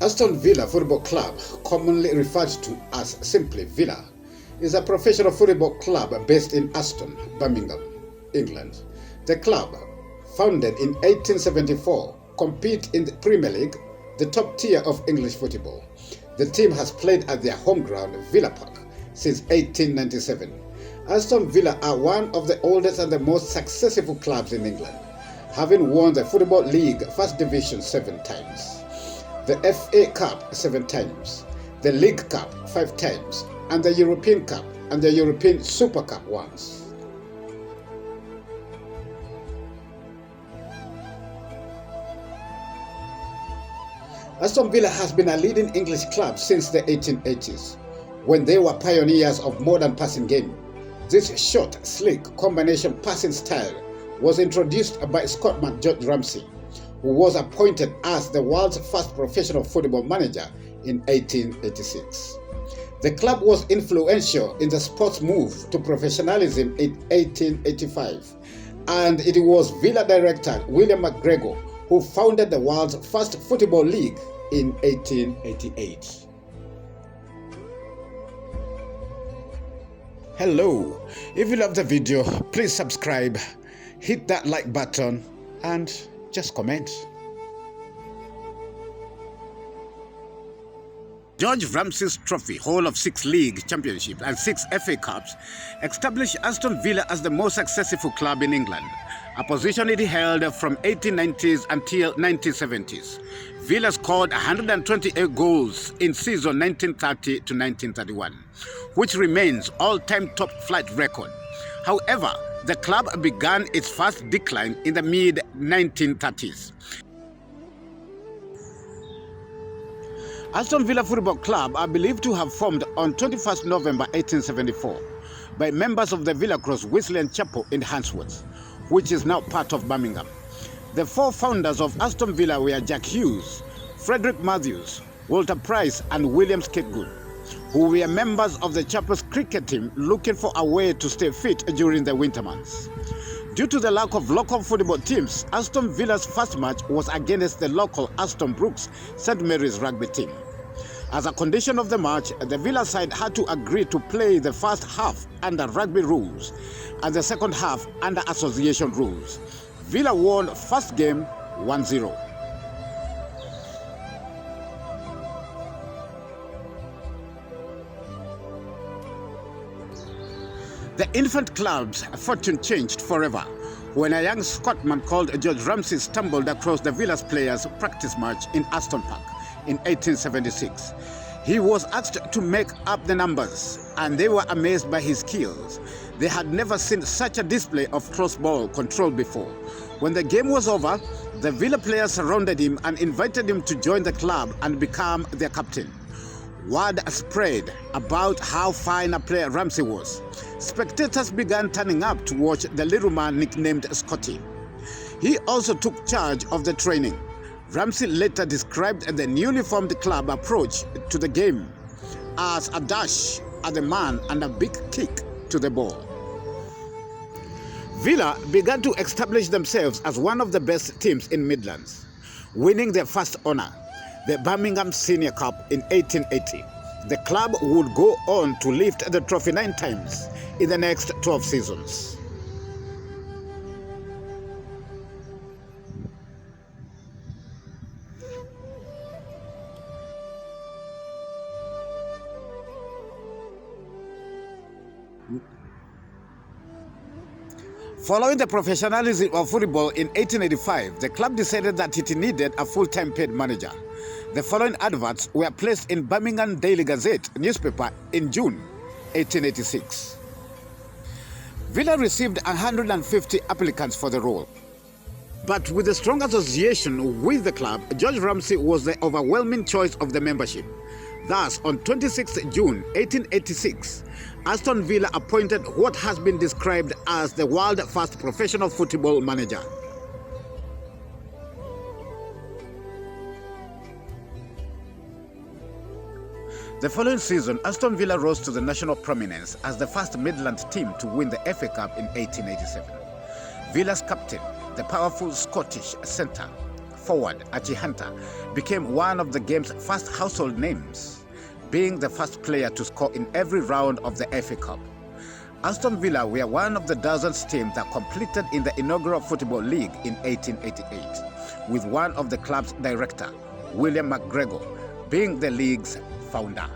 Aston Villa Football Club, commonly referred to as simply Villa, is a professional football club based in Aston, Birmingham, England. The club, founded in 1874, competes in the Premier League, the top tier of English football. The team has played at their home ground, Villa Park, since 1897. Aston Villa are one of the oldest and the most successful clubs in England, having won the Football League First Division 7 times, the FA Cup 7 times, the League Cup 5 times, and the European Cup and the European Super Cup once. Aston Villa has been a leading English club since the 1880s, when they were pioneers of modern passing game. This short, sleek combination passing style was introduced by Scotsman George Ramsay, who was appointed as the world's first professional football manager in 1886. The club was influential in the sport's move to professionalism in 1885, and it was Villa director William McGregor who founded the world's first football league in 1888. Hello, if you love the video, please subscribe, hit that like button, and just comment. George Ramsay's trophy, haul of 6 league championships and 6 FA Cups, established Aston Villa as the most successful club in England, a position it held from 1890s until 1970s. Villa scored 128 goals in season 1930 to 1931, which remains all-time top-flight record. However, the club began its first decline in the mid-1930s. Aston Villa Football Club are believed to have formed on 21st November 1874 by members of the Villa Cross Wesleyan Chapel in Handsworth, which is now part of Birmingham. The 4 founders of Aston Villa were Jack Hughes, Frederick Matthews, Walter Price, and William Skategood, who were members of the chapel's cricket team looking for a way to stay fit during the winter months. Due to the lack of local football teams, Aston Villa's first match was against the local Aston Brooks St Mary's rugby team. As a condition of the match, the Villa side had to agree to play the first half under rugby rules and the second half under association rules. Villa won first game 1-0. The infant club's fortune changed forever when a young Scotsman called George Ramsay stumbled across the Villa's players' practice match in Aston Park in 1876. He was asked to make up the numbers, and they were amazed by his skills. They had never seen such a display of close ball control before. When the game was over, the Villa players surrounded him and invited him to join the club and become their captain. Word spread about how fine a player Ramsay was. Spectators began turning up to watch the little man nicknamed Scotty. He also took charge of the training. Ramsay later described the newly formed club approach to the game as a dash at the man and a big kick to the ball. Villa began to establish themselves as one of the best teams in Midlands, winning their first honour, the Birmingham Senior Cup in 1880. The club would go on to lift the trophy 9 times in the next 12 seasons. Following the professionalism of football in 1885, the club decided that it needed a full-time paid manager. The following adverts were placed in Birmingham Daily Gazette newspaper in June 1886. Villa received 150 applicants for the role. But with a strong association with the club, George Ramsay was the overwhelming choice of the membership. Thus, on 26 June 1886, Aston Villa appointed what has been described as the world's first professional football manager. The following season, Aston Villa rose to the national prominence as the first Midland team to win the FA Cup in 1887. Villa's captain, the powerful Scottish centre forward Archie Hunter became one of the game's first household names, being the first player to score in every round of the FA Cup. Aston Villa were one of the dozens teams that completed in the inaugural Football League in 1888, with one of the club's director, William McGregor, being the league's founder.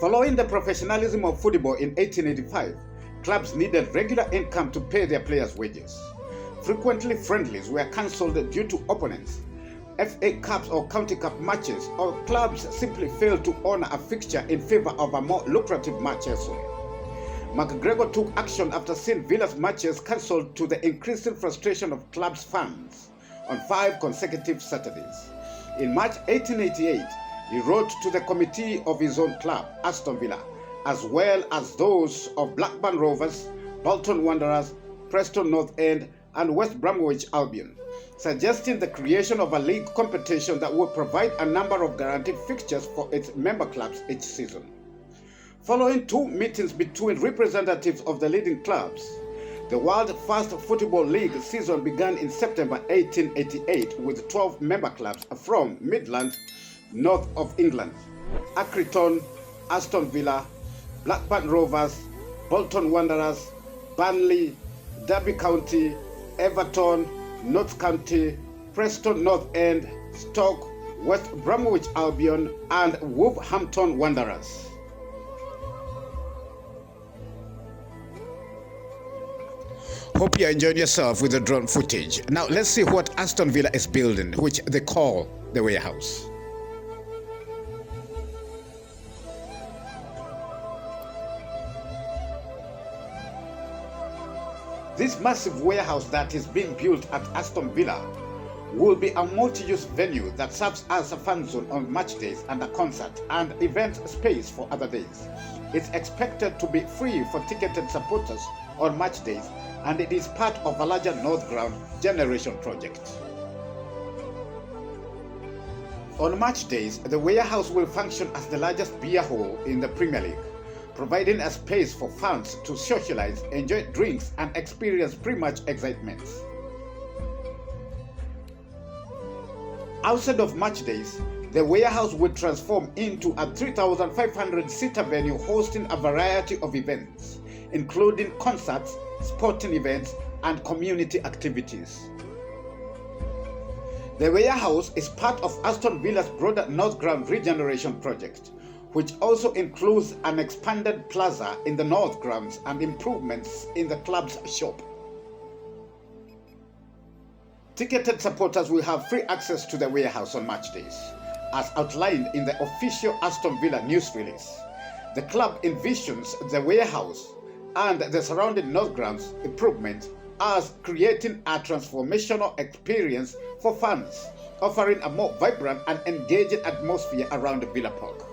Following the professionalism of football in 1885, clubs needed regular income to pay their players' wages. Frequently, friendlies were cancelled due to opponents, FA Cups or County Cup matches, or clubs simply failed to honor a fixture in favor of a more lucrative match elsewhere. McGregor took action after seeing Villa's matches cancelled, to the increasing frustration of club's fans, on 5 consecutive Saturdays. In March 1888, he wrote to the committee of his own club, Aston Villa, as well as those of Blackburn Rovers, Bolton Wanderers, Preston North End, and West Bromwich Albion, suggesting the creation of a league competition that would provide a number of guaranteed fixtures for its member clubs each season. Following 2 meetings between representatives of the leading clubs, the world's first Football League season began in September 1888 with 12 member clubs from Midland, north of England: Accrington, Aston Villa, Blackburn Rovers, Bolton Wanderers, Burnley, Derby County, Everton, Notts County, Preston North End, Stoke, West Bromwich Albion, and Wolverhampton Wanderers. Hope you enjoyed yourself with the drone footage. Now let's see what Aston Villa is building, which they call the warehouse. This massive warehouse that is being built at Aston Villa will be a multi-use venue that serves as a fan zone on match days and a concert and event space for other days. It's expected to be free for ticketed supporters on match days, and it is part of a larger North Ground generation project. On match days, the warehouse will function as the largest beer hall in the Premier League, providing a space for fans to socialize, enjoy drinks, and experience pre-match excitement. Outside of match days, the warehouse will transform into a 3,500-seater venue hosting a variety of events, including concerts, sporting events, and community activities. The warehouse is part of Aston Villa's broader North Ground regeneration project, which also includes an expanded plaza in the North Grounds and improvements in the club's shop. Ticketed supporters will have free access to the warehouse on match days, as outlined in the official Aston Villa news release. The club envisions the warehouse and the surrounding North Grounds improvement as creating a transformational experience for fans, offering a more vibrant and engaging atmosphere around Villa Park.